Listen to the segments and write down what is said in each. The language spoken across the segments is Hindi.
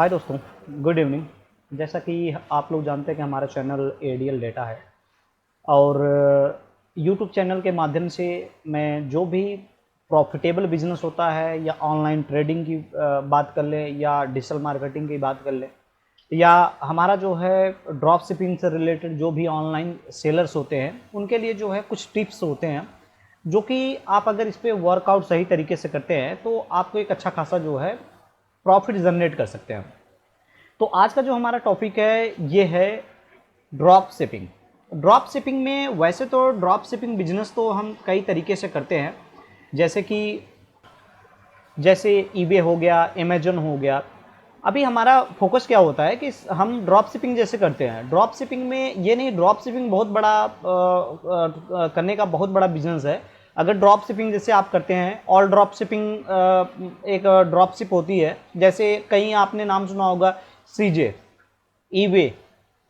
हाय दोस्तों, गुड इवनिंग। जैसा कि आप लोग जानते हैं कि हमारा चैनल एडीएल डेटा है और यूट्यूब चैनल के माध्यम से मैं जो भी प्रॉफिटेबल बिजनेस होता है या ऑनलाइन ट्रेडिंग की बात कर लें या डिजिटल मार्केटिंग की बात कर लें या हमारा जो है ड्रॉप शिपिंग से रिलेटेड जो भी ऑनलाइन सेलर्स होते हैं उनके लिए जो है कुछ टिप्स होते हैं जो कि आप अगर इस पर वर्कआउट सही तरीके से करते हैं तो आपको एक अच्छा खासा जो है प्रॉफिट जनरेट कर सकते हैं। तो आज का जो हमारा टॉपिक है ये है ड्रॉप शिपिंग। ड्रॉप शिपिंग में वैसे तो ड्रॉप शिपिंग बिजनेस तो हम कई तरीके से करते हैं, जैसे ईबे हो गया, अमेजन हो गया। अभी हमारा फोकस क्या होता है कि हम ड्रॉप शिपिंग जैसे करते हैं। ड्रॉप शिपिंग में ये नहीं, ड्रॉप शिपिंग बहुत बड़ा करने का बहुत बड़ा बिजनेस है। अगर ड्रॉप शिपिंग जैसे आप करते हैं, ऑल ड्रॉप शिपिंग एक ड्रॉप शिप होती है, जैसे कहीं आपने नाम सुना होगा सीजे, ईबे,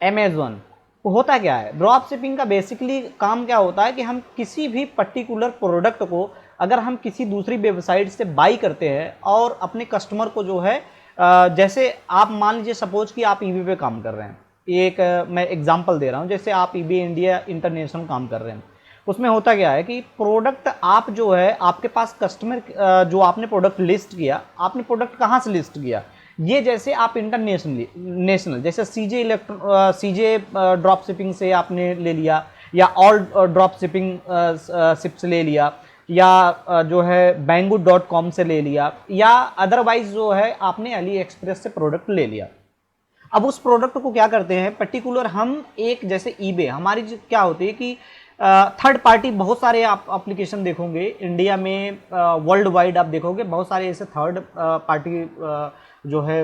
अमेजन। तो होता क्या है ड्रॉप शिपिंग का बेसिकली काम क्या होता है कि हम किसी भी पर्टिकुलर प्रोडक्ट को अगर हम किसी दूसरी वेबसाइट से बाई करते हैं और अपने कस्टमर को जो है जैसे आप मान लीजिए सपोज कि आप ईबे पे काम कर रहे हैं। एक मैं एग्जांपल दे रहा हूं, जैसे आप ईबे इंडिया इंटरनेशनल काम कर रहे हैं। उसमें होता क्या है कि प्रोडक्ट आप जो है आपके पास कस्टमर जो आपने प्रोडक्ट लिस्ट किया, आपने प्रोडक्ट कहाँ से लिस्ट किया, ये जैसे आप इंटरनेशनल जैसे सीजे ड्रॉप शिपिंग से आपने ले लिया या ऑल ड्रॉप शिपिंग शिप से ले लिया या जो है banggood.com से ले लिया या अदरवाइज जो है आपने अली एक्सप्रेस से प्रोडक्ट ले लिया। अब उस प्रोडक्ट को क्या करते हैं पर्टिकुलर हम एक जैसे ईबे हमारी क्या होती है कि थर्ड पार्टी बहुत सारे आप एप्लीकेशन देखोगे इंडिया में, वर्ल्ड वाइड आप देखोगे बहुत सारे ऐसे थर्ड पार्टी जो है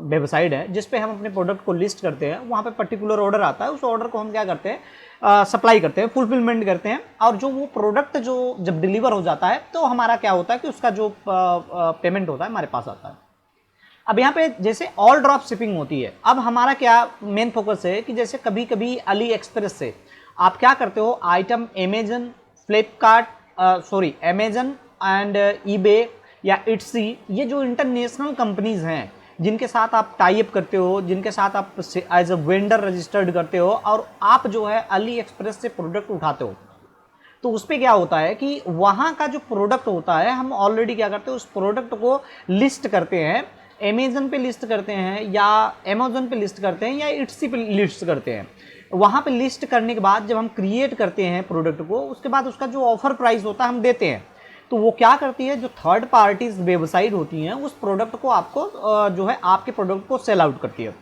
वेबसाइट है जिस पे हम अपने प्रोडक्ट को लिस्ट करते हैं। वहाँ पे पर्टिकुलर ऑर्डर आता है, उस ऑर्डर को हम क्या करते हैं सप्लाई करते हैं, फुलफिलमेंट करते हैं और जो वो प्रोडक्ट जो जब डिलीवर हो जाता है तो हमारा क्या होता है कि उसका जो पेमेंट होता है हमारे पास आता है। अब यहाँ पे जैसे ऑल ड्रॉप शिपिंग होती है, अब हमारा क्या मेन फोकस है कि जैसे कभी कभी अली एक्सप्रेस से आप क्या करते हो item Amazon, Flipkart, Amazon and eBay या इट्सी, ये जो इंटरनेशनल कंपनीज हैं जिनके साथ आप टाई अप करते हो, जिनके साथ आप एज अ वेंडर रजिस्टर्ड करते हो और आप जो है अली एक्सप्रेस से प्रोडक्ट उठाते हो, तो उस पर क्या होता है कि वहाँ का जो प्रोडक्ट होता है हम ऑलरेडी क्या करते हैं उस प्रोडक्ट को लिस्ट करते हैं, अमेजन पे लिस्ट करते हैं या अमेजन पे लिस्ट करते हैं या इट्सी पे लिस्ट करते हैं। वहाँ पे लिस्ट करने के बाद जब हम क्रिएट करते हैं प्रोडक्ट को, उसके बाद उसका जो ऑफर प्राइस होता है हम देते हैं। तो वो क्या करती है, जो थर्ड पार्टीज वेबसाइट होती हैं उस प्रोडक्ट को आपको जो है आपके प्रोडक्ट को सेल आउट करती है।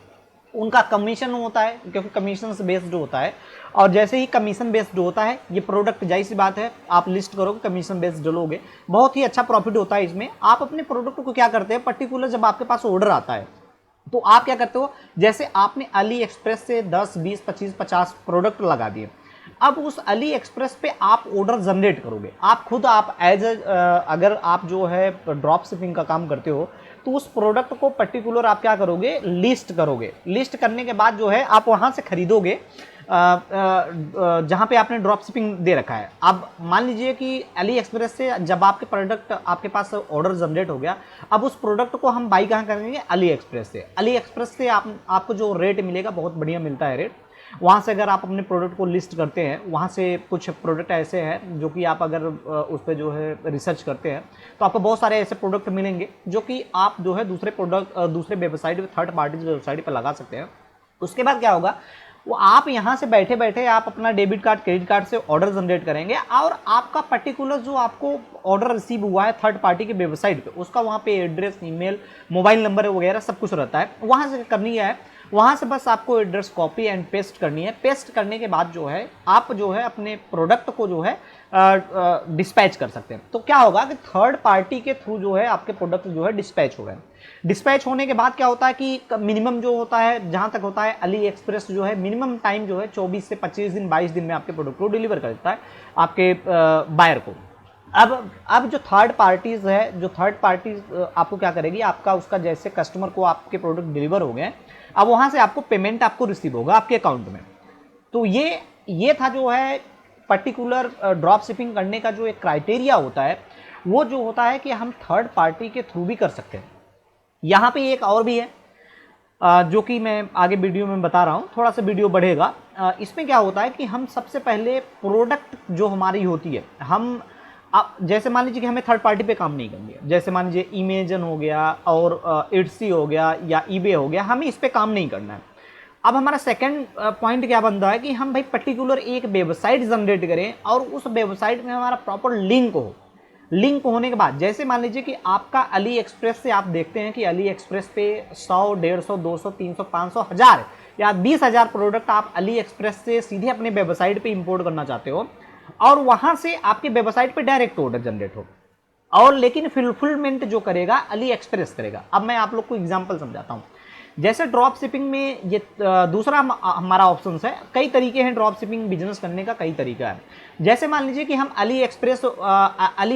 उनका कमीशन होता है क्योंकि कमीशन से बेस्ड होता है, और जैसे ही कमीशन बेस्ड होता है ये प्रोडक्ट, जाहिर सी बात है आप लिस्ट करोगे कमीशन बेस्ड लोगे, बहुत ही अच्छा प्रॉफिट होता है इसमें। आप अपने प्रोडक्ट को क्या करते हैं पर्टिकुलर जब आपके पास ऑर्डर आता है तो आप क्या करते हो, जैसे आपने अली एक्सप्रेस से 10, 20, 25, 50 प्रोडक्ट लगा दिए, अब उस अली एक्सप्रेस पे आप ऑर्डर जनरेट करोगे। आप खुद आप एज अगर आप जो है ड्रॉप शिपिंग का काम करते हो तो उस प्रोडक्ट को पर्टिकुलर आप क्या करोगे लिस्ट करोगे। लिस्ट करने के बाद जो है आप वहाँ से खरीदोगे जहाँ पे आपने ड्रॉप शिपिंग दे रखा है। अब मान लीजिए कि अली एक्सप्रेस से जब आपके प्रोडक्ट आपके पास ऑर्डर जनरेट हो गया, अब उस प्रोडक्ट को हम बाई कहाँ करेंगे अली एक्सप्रेस से। अली एक्सप्रेस से आपको जो रेट मिलेगा बहुत बढ़िया मिलता है रेट। वहाँ से अगर आप अपने प्रोडक्ट को लिस्ट करते हैं, वहाँ से कुछ प्रोडक्ट ऐसे हैं जो कि आप अगर उस पर जो है रिसर्च करते हैं तो आपको बहुत सारे ऐसे प्रोडक्ट मिलेंगे जो कि आप जो है दूसरे वेबसाइट थर्ड पार्टी वेबसाइट पर लगा सकते हैं। उसके बाद क्या होगा, वो आप यहाँ से बैठे बैठे आप अपना डेबिट कार्ड क्रेडिट कार्ड से ऑर्डर जनरेट करेंगे और आपका पर्टिकुलर जो आपको ऑर्डर रिसीव हुआ है थर्ड पार्टी की वेबसाइट पे, उसका वहाँ पे एड्रेस, ईमेल, मोबाइल नंबर वगैरह सब कुछ रहता है। वहाँ से करनी है, वहाँ से बस आपको एड्रेस कॉपी एंड पेस्ट करनी है। पेस्ट करने के बाद जो है आप जो है अपने प्रोडक्ट को जो है डिस्पैच कर सकते हैं। तो क्या होगा कि थर्ड पार्टी के थ्रू जो है आपके प्रोडक्ट जो है डिस्पैच हो गए। डिस्पैच होने के बाद क्या होता है कि मिनिमम जो होता है, जहाँ तक होता है अली एक्सप्रेस जो है मिनिमम टाइम जो है 24 से 25 दिन 22 दिन में आपके प्रोडक्ट को डिलीवर कर देता है आपके बायर को। अब जो थर्ड पार्टीज है, जो थर्ड पार्टीज आपको क्या करेगी, आपका उसका जैसे कस्टमर को आपके प्रोडक्ट डिलीवर हो गए, अब वहाँ से आपको पेमेंट आपको रिसीव होगा आपके अकाउंट में। तो ये था जो है पर्टिकुलर ड्रॉप शिपिंग करने का जो एक क्राइटेरिया होता है, वो जो होता है कि हम थर्ड पार्टी के थ्रू भी कर सकते हैं। यहाँ पे एक और भी है, जो कि मैं आगे वीडियो में बता रहा हूँ, थोड़ा सा वीडियो बढ़ेगा। इसमें क्या होता है कि हम सबसे पहले प्रोडक्ट जो हमारी होती है, हम जैसे मान लीजिए कि हमें थर्ड पार्टी पे काम नहीं करनी है, जैसे मान लीजिए इमेजन हो गया और इट्सी हो गया या ईबे हो गया, हमें इस पे काम नहीं करना है। अब हमारा सेकंड पॉइंट क्या बनता है कि हम भाई पर्टिकुलर एक वेबसाइट जनरेट करें और उस वेबसाइट में हमारा प्रॉपर लिंक हो। लिंक होने के बाद जैसे मान लीजिए कि आपका अली एक्सप्रेस से आप देखते हैं कि अली एक्सप्रेस पे 100, 150, 200, 300, 500, 1000 या 20,000 प्रोडक्ट आप अली एक्सप्रेस से सीधे अपने वेबसाइट पे इंपोर्ट करना चाहते हो और वहां से आपके वेबसाइट पे डायरेक्ट ऑर्डर जनरेट हो, और लेकिन फुलफिलमेंट जो करेगा अली एक्सप्रेस करेगा। अब मैं आप लोग को एग्जांपल समझाता हूं। जैसे ड्रॉप शिपिंग में ये दूसरा हमारा ऑप्शन है। कई तरीके हैं ड्रॉप शिपिंग बिजनेस करने का, कई तरीका है। जैसे मान लीजिए कि हम अली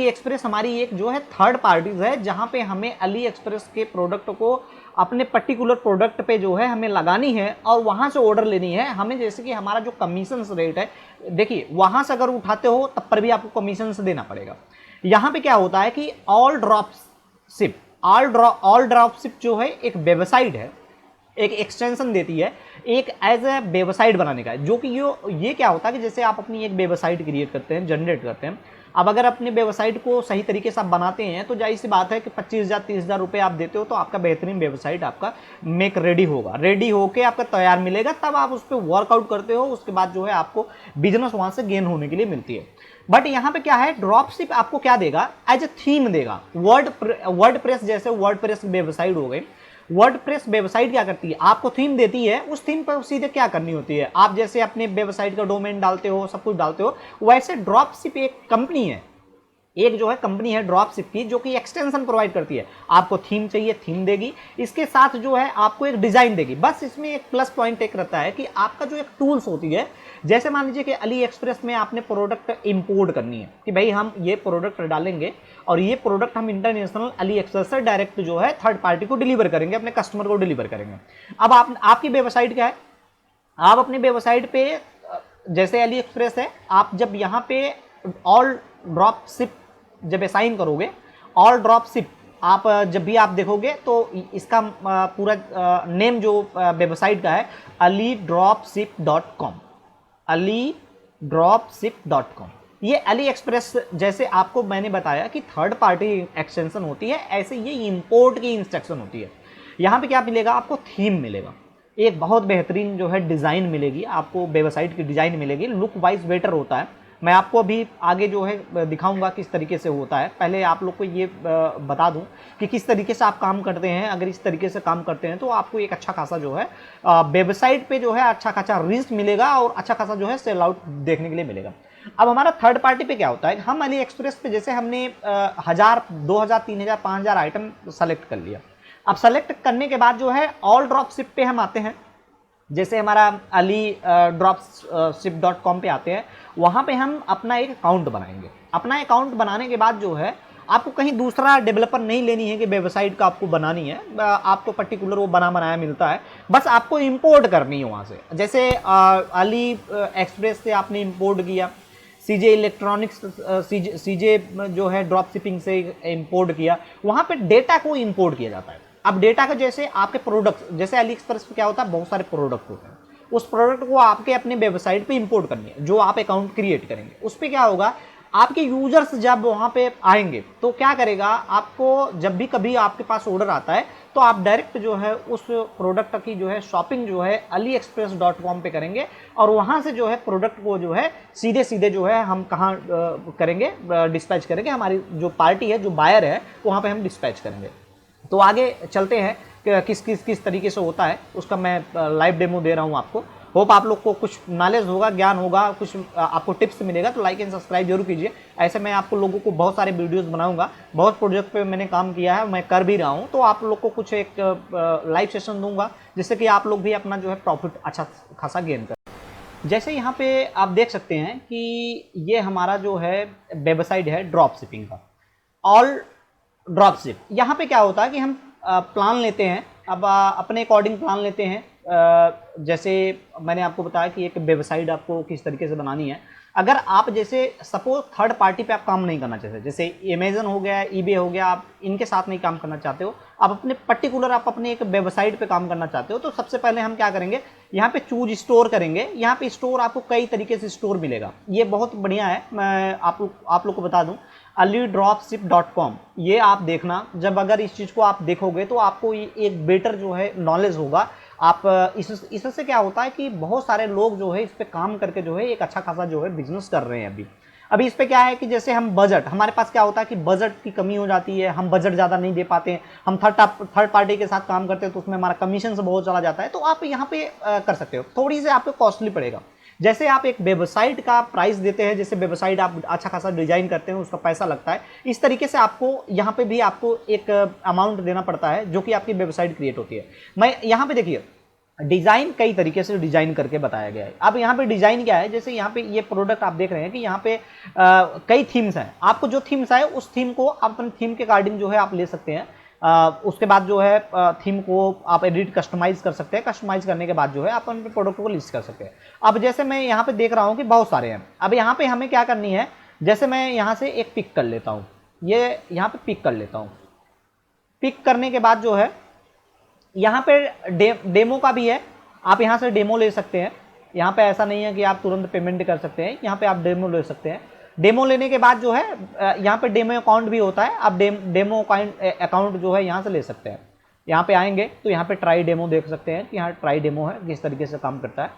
एक्सप्रेस हमारी एक जो है थर्ड पार्टीज है, जहां पे हमें अली एक्सप्रेस के प्रोडक्ट को अपने पर्टिकुलर प्रोडक्ट पे जो है हमें लगानी है और वहां से ऑर्डर लेनी है हमें। जैसे कि हमारा जो कमीशन रेट है, देखिए वहां से अगर उठाते हो तब पर भी आपको कमीशन देना पड़ेगा। यहां पे क्या होता है कि ऑल ड्रॉप शिप जो है एक वेबसाइट है, एक एक्सटेंशन देती है एक एज ए वेबसाइट बनाने का, जो कि ये क्या होता है कि जैसे आप अपनी एक वेबसाइट क्रिएट करते हैं, जनरेट करते हैं। अब अगर अपने वेबसाइट को सही तरीके से आप बनाते हैं तो जाहिर सी बात है कि 25,000 30,000 रुपये आप देते हो तो आपका बेहतरीन वेबसाइट आपका मेक रेडी होगा, रेडी होके आपका तैयार मिलेगा, तब आप उस पर वर्कआउट करते हो। उसके बाद जो है आपको बिजनेस वहां से गेन होने के लिए मिलती है। बट यहाँ पे क्या है, ड्रॉपशिप आपको क्या देगा, एज ए थीम देगा। वर्डप्रेस जैसे वर्डप्रेस वेबसाइट हो गई, वर्डप्रेस वेबसाइट क्या करती है, आपको थीम देती है, उस थीम पर सीधे क्या करनी होती है, आप जैसे अपने वेबसाइट का डोमेन डालते हो, सब कुछ डालते हो, वैसे ड्रॉपशिप एक कंपनी है, एक जो है कंपनी है ड्रॉपशिप की, जो कि एक्सटेंशन प्रोवाइड करती है। आपको थीम चाहिए, थीम देगी, इसके साथ जो है आपको एक डिजाइन देगी। बस इसमें एक प्लस पॉइंट एक रहता है कि आपका जो एक टूल्स होती है, जैसे मान लीजिए कि अली एक्सप्रेस में आपने प्रोडक्ट इंपोर्ट करनी है कि भाई हम ये प्रोडक्ट डालेंगे और ये प्रोडक्ट हम इंटरनेशनल अली एक्सप्रेस से डायरेक्ट जो है थर्ड पार्टी को डिलीवर करेंगे, अपने कस्टमर को डिलीवर करेंगे। अब आपकी वेबसाइट क्या है, आप अपनी वेबसाइट पे जैसे अली एक्सप्रेस है, आप जब यहाँ पे ऑल ड्रॉप शिप जब असाइन करोगे, ऑल ड्रॉप शिप आप जब भी आप देखोगे तो इसका पूरा नेम जो वेबसाइट का है alidropship.com, alidropship.com। ये अली एक्सप्रेस जैसे आपको मैंने बताया कि थर्ड पार्टी एक्सटेंशन होती है, ऐसे ये इंपोर्ट की इंस्ट्रक्शन होती है। यहाँ पे क्या मिलेगा, आपको थीम मिलेगा, एक बहुत बेहतरीन जो है डिज़ाइन मिलेगी आपको, वेबसाइट की डिज़ाइन मिलेगी, लुक वाइज बेटर होता है। मैं आपको अभी आगे जो है दिखाऊंगा किस तरीके से होता है। पहले आप लोग को ये बता दूं कि किस तरीके से आप काम करते हैं। अगर इस तरीके से काम करते हैं तो आपको एक अच्छा खासा जो है वेबसाइट पे जो है अच्छा खासा रिस्क मिलेगा और अच्छा खासा जो है सेल आउट देखने के लिए मिलेगा। अब हमारा थर्ड पार्टी पे क्या होता है, हम अली एक्सप्रेस पे जैसे हमने 1000, 2000, 3000, 5000 आइटम सेलेक्ट कर लिया। अब सेलेक्ट करने के बाद जो है ऑल ड्रॉप शिप पे हम आते हैं, जैसे हमारा alidropship.com पे आते हैं, वहाँ पे हम अपना एक अकाउंट बनाएंगे। अपना अकाउंट बनाने के बाद जो है आपको कहीं दूसरा डेवलपर नहीं लेनी है कि वेबसाइट का आपको बनानी है, आपको पर्टिकुलर वो बना बनाया मिलता है, बस आपको इंपोर्ट करनी है वहाँ से। जैसे अली एक्सप्रेस से आपने इंपोर्ट किया, सीजे इलेक्ट्रॉनिक्स सीजे जो है ड्रॉप शिपिंग से इंपोर्ट किया, वहाँ पे डेटा को इंपोर्ट किया जाता है। अब डेटा का जैसे आपके प्रोडक्ट, जैसे अली एक्सप्रेस पे क्या होता है, बहुत सारे प्रोडक्ट होते हैं, उस प्रोडक्ट को आपके अपने वेबसाइट पे इंपोर्ट करनी है, जो आप अकाउंट क्रिएट करेंगे। उस पर क्या होगा, आपके यूजर्स जब वहाँ पे आएंगे तो क्या करेगा, आपको जब भी कभी आपके पास ऑर्डर आता है तो आप डायरेक्ट जो है उस प्रोडक्ट की जो है शॉपिंग जो है aliexpress.com पे करेंगे और वहाँ से जो है प्रोडक्ट को जो है सीधे सीधे जो है हम कहाँ करेंगे, डिस्पैच करेंगे, हमारी जो पार्टी है, जो बायर है, वहाँ पे हम डिस्पैच करेंगे। तो आगे चलते हैं कि किस तरीके से होता है, उसका मैं लाइव डेमो दे रहा हूँ आपको। होप आप लोग को कुछ नॉलेज होगा, ज्ञान होगा, कुछ आपको टिप्स मिलेगा, तो लाइक एंड सब्सक्राइब जरूर कीजिए। ऐसे मैं आपको लोगों को बहुत सारे वीडियोस बनाऊंगा, बहुत प्रोजेक्ट पे मैंने काम किया है, मैं कर भी रहा हूँ, तो आप लोग को कुछ एक लाइव सेशन दूंगा जिससे कि आप लोग भी अपना जो है प्रॉफिट अच्छा खासा गेन कर। जैसे यहाँ पे आप देख सकते हैं कि ये हमारा जो है वेबसाइट है ड्रॉप शिपिंग का, ऑल ड्रॉप शिप। यहाँ पे क्या होता है कि हम प्लान लेते हैं, अब अपने अकॉर्डिंग प्लान लेते हैं। जैसे मैंने आपको बताया कि एक वेबसाइट आपको किस तरीके से बनानी है, अगर आप जैसे सपोज थर्ड पार्टी पे आप काम नहीं करना चाहते, जैसे अमेजन हो गया, ईबे हो गया, आप इनके साथ नहीं काम करना चाहते हो, आप अपने पर्टिकुलर आप अपने एक वेबसाइट पे काम करना चाहते हो, तो सबसे पहले हम क्या करेंगे, यहाँ पे चूज स्टोर करेंगे। यहाँ पे स्टोर आपको कई तरीके से स्टोर मिलेगा, ये बहुत बढ़िया है। मैं आप लोग को बता दूं, alidropship.com, ये आप देखना, जब अगर इस चीज़ को आप देखोगे तो आपको एक बेटर जो है नॉलेज होगा। आप इससे क्या होता है कि बहुत सारे लोग जो है इस पे काम करके जो है एक अच्छा खासा जो है बिजनेस कर रहे हैं। अभी इस पे क्या है कि जैसे हम बजट, हमारे पास क्या होता है कि बजट की कमी हो जाती है, हम बजट ज़्यादा नहीं दे पाते हैं, हम थर्ड पार्टी के साथ काम करते हैं तो उसमें हमारा कमीशन से बहुत चला जाता है। तो आप यहाँ पे कर सकते हो, थोड़ी सी आपको कॉस्टली पड़ेगा। जैसे आप एक वेबसाइट का प्राइस देते हैं, जैसे वेबसाइट आप अच्छा खासा डिजाइन करते हैं, उसका पैसा लगता है, इस तरीके से आपको यहाँ पे भी आपको एक अमाउंट देना पड़ता है जो कि आपकी वेबसाइट क्रिएट होती है। मैं यहाँ पे देखिए, डिजाइन कई तरीके से डिजाइन करके बताया गया है। अब यहाँ पे डिजाइन क्या है, जैसे यहाँ पे ये प्रोडक्ट आप देख रहे हैं कि यहाँ पे कई थीम्स हैं, आपको जो थीम्स आए उस थीम को आप अपने थीम के अकॉर्डिंग जो है आप ले सकते हैं। उसके बाद जो है थीम को आप एडिट कस्टमाइज कर सकते हैं, कस्टमाइज करने के बाद जो है आप अपने प्रोडक्ट को लिस्ट कर सकते हैं। अब जैसे मैं यहाँ पे देख रहा हूँ कि बहुत सारे हैं, अब यहाँ पे हमें क्या करनी है, जैसे मैं यहाँ से एक पिक कर लेता हूँ, ये यहाँ पे पिक कर लेता हूँ। पिक करने के बाद जो है यहाँ पे डेमो का भी है, आप यहाँ से डेमो ले सकते हैं। यहाँ पे ऐसा नहीं है कि आप तुरंत पेमेंट कर सकते हैं, यहाँ पे आप डेमो ले सकते हैं। डेमो लेने के बाद जो है यहाँ पे डेमो अकाउंट भी होता है, आप डेमो अकाउंट जो है यहाँ से ले सकते हैं। यहाँ पे आएंगे तो यहाँ पे ट्राई डेमो देख सकते हैं कि यहाँ ट्राई डेमो है, किस तरीके से काम करता है।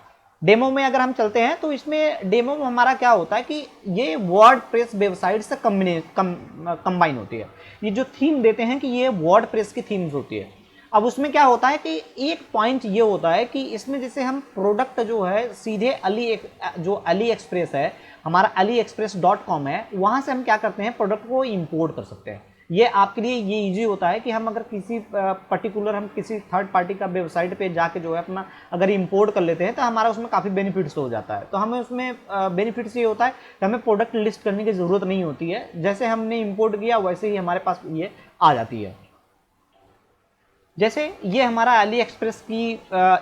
डेमो में अगर हम चलते हैं तो इसमें डेमो में हमारा क्या होता है कि ये वर्डप्रेस वेबसाइट से कंबाइन होती है। ये जो थीम देते हैं कि ये वर्डप्रेस की थीम्स होती है। अब उसमें क्या होता है कि एक पॉइंट ये होता है कि इसमें जैसे हम प्रोडक्ट जो है सीधे जो अली एक्सप्रेस है, हमारा AliExpress.com है, वहाँ से हम क्या करते हैं, प्रोडक्ट को इंपोर्ट कर सकते हैं। ये आपके लिए ये इजी होता है कि हम अगर किसी पर्टिकुलर हम किसी थर्ड पार्टी का वेबसाइट पे जाके जो है अपना अगर इंपोर्ट कर लेते हैं तो हमारा उसमें काफ़ी बेनिफिट्स हो जाता है। तो हमें उसमें बेनिफिट्स ये होता है कि हमें प्रोडक्ट लिस्ट करने की ज़रूरत नहीं होती है, जैसे हमने इंपोर्ट किया वैसे ही हमारे पास ये आ जाती है। जैसे ये हमारा AliExpress की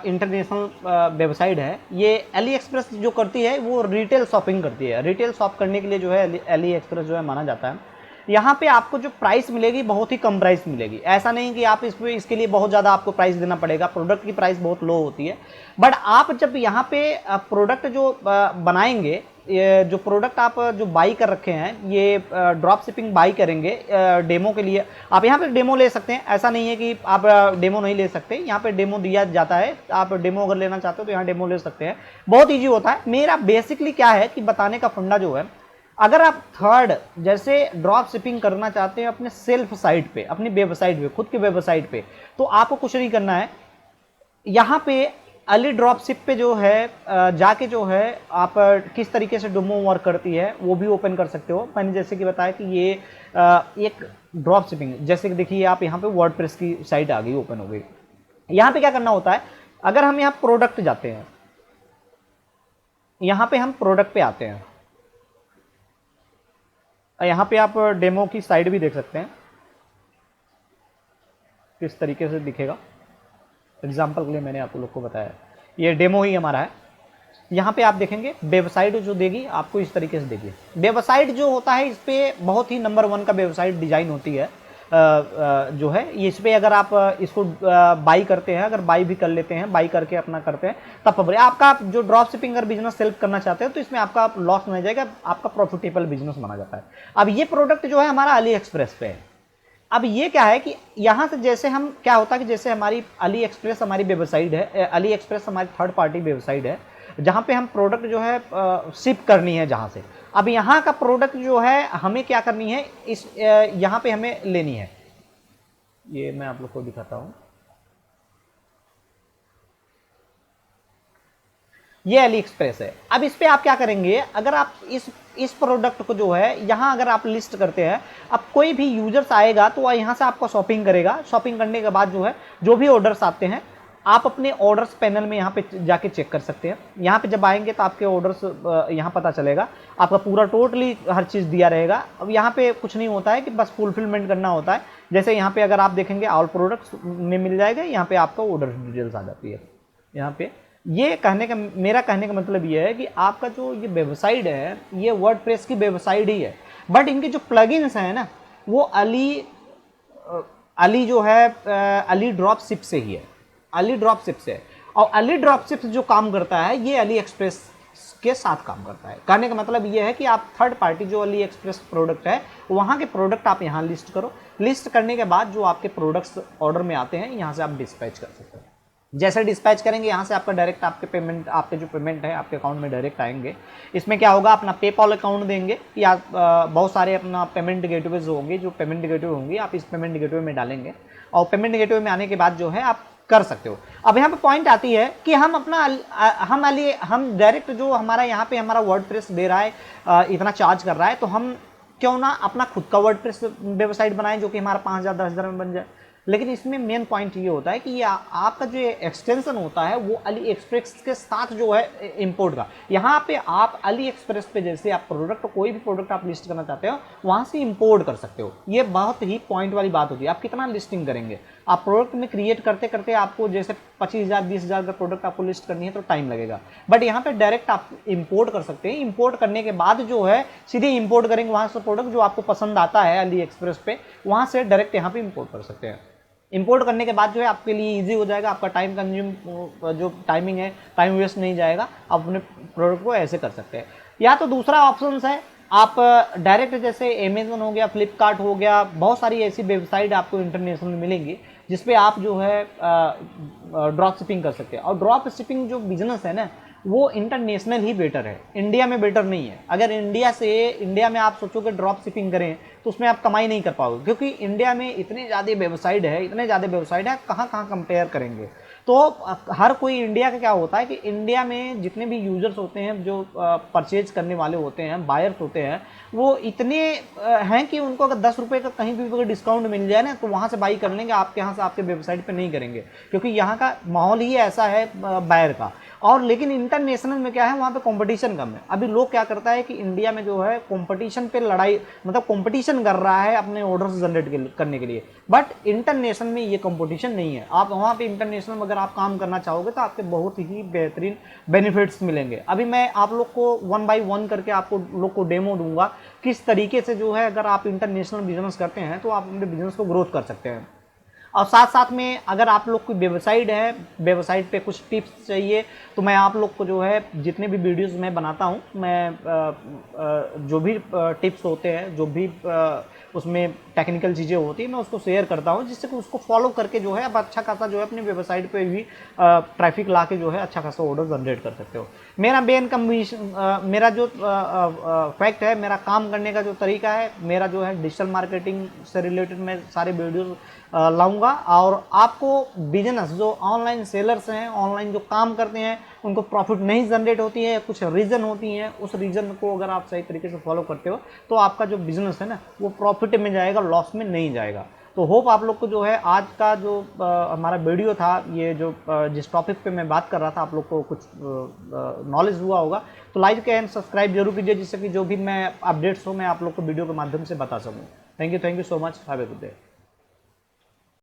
इंटरनेशनल वेबसाइट है। ये AliExpress जो करती है वो रिटेल शॉपिंग करती है, रिटेल शॉप करने के लिए जो है AliExpress जो है माना जाता है। यहाँ पे आपको जो प्राइस मिलेगी बहुत ही कम प्राइस मिलेगी, ऐसा नहीं कि आप इसके लिए बहुत ज़्यादा आपको प्राइस देना पड़ेगा, प्रोडक्ट की प्राइस बहुत लो होती है। बट आप जब यहाँ पे प्रोडक्ट जो बनाएंगे, ये जो प्रोडक्ट आप जो बाई कर रखे हैं, ये ड्रॉप शिपिंग बाई करेंगे डेमो के लिए, आप यहाँ पे डेमो ले सकते हैं। ऐसा नहीं है कि आप डेमो नहीं ले सकते, यहाँ पे डेमो दिया जाता है, आप डेमो अगर लेना चाहते हो तो यहाँ डेमो ले सकते हैं। बहुत ईजी होता है। मेरा बेसिकली क्या है कि बताने का फंडा जो है, अगर आप थर्ड जैसे ड्रॉप शिपिंग करना चाहते हैं अपने सेल्फ साइट पे, अपनी वेबसाइट पे, खुद की वेबसाइट पे, तो आपको कुछ नहीं करना है। यहाँ पे अली ड्रॉप शिप पे जो है जाके जो है आप किस तरीके से डेमो वर्क करती है वो भी ओपन कर सकते हो। मैंने जैसे कि बताया कि ये एक ड्रॉप शिपिंग, जैसे कि देखिए आप यहाँ पे वर्डप्रेस की साइट आ गई, ओपन हो गई। यहाँ पे क्या करना होता है, अगर हम यहाँ प्रोडक्ट जाते हैं, यहाँ पे हम प्रोडक्ट पे आते हैं, यहाँ पे आप डेमो की साइट भी देख सकते हैं किस तरीके से दिखेगा। एग्जाम्पल के लिए मैंने आप लोग को बताया, ये डेमो ही हमारा है। यहाँ पे आप देखेंगे वेबसाइट जो देगी आपको इस तरीके से देगी। वेबसाइट जो होता है इस पर बहुत ही नंबर 1 का वेबसाइट डिजाइन होती है। जो है इस पर अगर आप इसको बाई करते हैं, अगर बाई भी कर लेते हैं, बाई करके अपना करते हैं, तब आपका जो ड्रॉप शिपिंग अगर बिजनेस सेल्फ करना चाहते हैं तो इसमें आपका लॉस नहीं जाएगा, आपका प्रॉफिटेबल बिजनेस माना जाता है। अब ये प्रोडक्ट जो है हमारा AliExpress पे है। अब ये क्या है कि यहाँ से जैसे हम क्या होता है कि जैसे हमारी AliExpress हमारी वेबसाइट है, AliExpress हमारी थर्ड पार्टी वेबसाइट है जहाँ पे हम प्रोडक्ट जो है शिप करनी है जहाँ से। अब यहाँ का प्रोडक्ट जो है हमें क्या करनी है, इस यहाँ पे हमें लेनी है। ये मैं आप लोग को दिखाता हूँ, ये AliExpress है। अब इस पे आप क्या करेंगे, अगर आप इस प्रोडक्ट को जो है यहाँ अगर आप लिस्ट करते हैं, अब कोई भी यूजर्स आएगा तो यहाँ से आपको शॉपिंग करेगा। शॉपिंग करने के बाद जो है जो भी ऑर्डर्स आते हैं आप अपने ऑर्डर्स पैनल में यहाँ पे जाके चेक कर सकते हैं। यहाँ पे जब आएंगे तो आपके ऑर्डर्स यहाँ पता चलेगा, आपका पूरा टोटली हर चीज़ दिया रहेगा। अब यहाँ पे कुछ नहीं होता है कि बस फुलफिलमेंट करना होता है। जैसे यहाँ पे अगर आप देखेंगे ऑल प्रोडक्ट्स में मिल जाएगा, यहाँ पे आपका ऑर्डर डिटेल्स आ जाती है। यहाँ पे ये कहने का मेरा कहने का मतलब ये है कि आपका जो ये वेबसाइट है ये वर्डप्रेस की वेबसाइट ही है, बट इनके जो प्लगइन्स हैं ना वो अली जो है अली ड्रॉप शिप से ही है, अली ड्रॉप शिप से है। और अली ड्रॉप शिप जो काम करता है ये अली एक्सप्रेस के साथ काम करता है। कहने का मतलब ये है कि आप थर्ड पार्टी जो अली एक्सप्रेस प्रोडक्ट है वहाँ के प्रोडक्ट आप यहाँ लिस्ट करो, लिस्ट करने के बाद जो आपके प्रोडक्ट्स ऑर्डर में आते हैं यहाँ से आप डिस्पैच कर सकते हो। जैसे डिस्पैच करेंगे यहाँ से आपका डायरेक्ट आपके पेमेंट, आपके जो पेमेंट है आपके अकाउंट में डायरेक्ट आएंगे। इसमें क्या होगा, अपना पेपॉल अकाउंट देंगे या बहुत सारे अपना पेमेंट गेटवेज होंगे, जो पेमेंट गेटवे होंगी आप इस पेमेंट गेटवे में डालेंगे और पेमेंट गेटवे में आने के बाद जो है आप कर सकते हो। अब यहाँ पे पॉइंट आती है कि हम अपना हम डायरेक्ट जो हमारा यहाँ पे हमारा वर्डप्रेस दे रहा है इतना चार्ज कर रहा है, तो हम क्यों ना अपना खुद का वर्डप्रेस वेबसाइट बनाएं जो कि हमारा 5,000 10,000 में बन जाए। लेकिन इसमें मेन पॉइंट ये होता है कि आपका जो एक्सटेंशन होता है वो अली एक्सप्रेस के साथ जो है इंपोर्ट का, यहाँ पे आप अली एक्सप्रेस पे जैसे आप प्रोडक्ट, कोई भी प्रोडक्ट आप लिस्ट करना चाहते हो वहाँ से इंपोर्ट कर सकते हो। ये बहुत ही पॉइंट वाली बात होती है। आप कितना लिस्टिंग करेंगे, आप प्रोडक्ट में क्रिएट करते करते आपको जैसे 25,000 20,000 का प्रोडक्ट आपको लिस्ट करनी है तो टाइम लगेगा, बट यहाँ पे डायरेक्ट आप इंपोर्ट कर सकते हैं। इंपोर्ट करने के बाद जो है सीधे इंपोर्ट करेंगे वहाँ से प्रोडक्ट जो आपको पसंद आता है अली एक्सप्रेस पे, वहाँ से डायरेक्ट यहाँ पे इंपोर्ट कर सकते हैं। इंपोर्ट करने के बाद जो है आपके लिए इजी हो जाएगा, आपका टाइम कंज्यूम जो टाइमिंग है टाइम वेस्ट नहीं जाएगा, आप अपने प्रोडक्ट को ऐसे कर सकते हैं। या तो दूसरा ऑप्शन है आप डायरेक्ट जैसे अमेजन हो गया, फ्लिपकार्ट हो गया, बहुत सारी ऐसी वेबसाइट आपको इंटरनेशनल मिलेंगी जिसपे आप जो है ड्रॉप शिपिंग कर सकते हैं। और ड्रॉप शिपिंग जो बिजनेस है ना वो इंटरनेशनल ही बेटर है, इंडिया में बेटर नहीं है। अगर इंडिया में आप सोचोगे ड्रॉप शिपिंग करें तो उसमें आप कमाई नहीं कर पाओगे, क्योंकि इंडिया में इतने ज़्यादा वेबसाइट है, कहाँ कहाँ कंपेयर करेंगे। तो हर कोई इंडिया का क्या होता है कि इंडिया में जितने भी यूजर्स होते हैं, जो परचेज करने वाले होते हैं, बायर्स होते हैं, वो इतने हैं कि उनको अगर 10 रुपये का कहीं भी अगर डिस्काउंट मिल जाए ना तो वहाँ से बाई कर लेंगे, आपके यहाँ से आपके वेबसाइट पे नहीं करेंगे, क्योंकि यहाँ का माहौल ही ऐसा है बायर का। और लेकिन इंटरनेशनल में क्या है, वहाँ पे कंपटीशन कम है। अभी लोग क्या करता है कि इंडिया में जो है कंपटीशन पे लड़ाई, मतलब कंपटीशन कर रहा है अपने ऑर्डर्स जनरेट करने के लिए, बट इंटरनेशनल में ये कंपटीशन नहीं है। आप वहाँ पे इंटरनेशनल अगर आप काम करना चाहोगे तो आपके बहुत ही बेहतरीन बेनिफिट्स मिलेंगे। अभी मैं आप लोग को 1 बाय 1 करके आपको लोग को डेमो दूंगा किस तरीके से जो है अगर आप इंटरनेशनल बिजनेस करते हैं तो आप अपने बिजनेस को ग्रोथ कर सकते हैं। और साथ साथ में अगर आप लोग की वेबसाइट है, वेबसाइट पे कुछ टिप्स चाहिए तो मैं आप लोग को जो है जितने भी वीडियोस मैं बनाता हूँ, मैं जो भी टिप्स होते हैं, जो भी उसमें टेक्निकल चीज़ें होती हैं, मैं उसको शेयर करता हूँ, जिससे कि उसको फॉलो करके जो है आप अच्छा खासा जो है अपनी वेबसाइट पे भी ट्रैफिक ला के जो है अच्छा खासा ऑर्डर जनरेट कर सकते हो। मेरा मेन कमीशन, मेरा जो फैक्ट है, मेरा काम करने का जो तरीका है, मेरा जो है डिजिटल मार्केटिंग से रिलेटेड मैं सारे वीडियोस लाऊंगा। और आपको बिजनेस जो ऑनलाइन सेलर्स हैं, ऑनलाइन जो काम करते हैं, उनको प्रॉफिट नहीं जनरेट होती है, कुछ रीज़न होती हैं, उस रीज़न को अगर आप सही तरीके से फॉलो करते हो तो आपका जो बिजनेस है ना वो प्रॉफिट में जाएगा, लॉस में नहीं जाएगा। तो होप आप लोग को जो है आज का जो हमारा वीडियो था, ये जो जिस टॉपिक पे मैं बात कर रहा था, आप लोग को कुछ नॉलेज हुआ होगा। तो लाइक एंड सब्सक्राइब जरूर कीजिए, जिससे कि जो भी मैं अपडेट्स हो मैं आप लोग को वीडियो के माध्यम से बता सकूँ। Thank you so much, have a good day.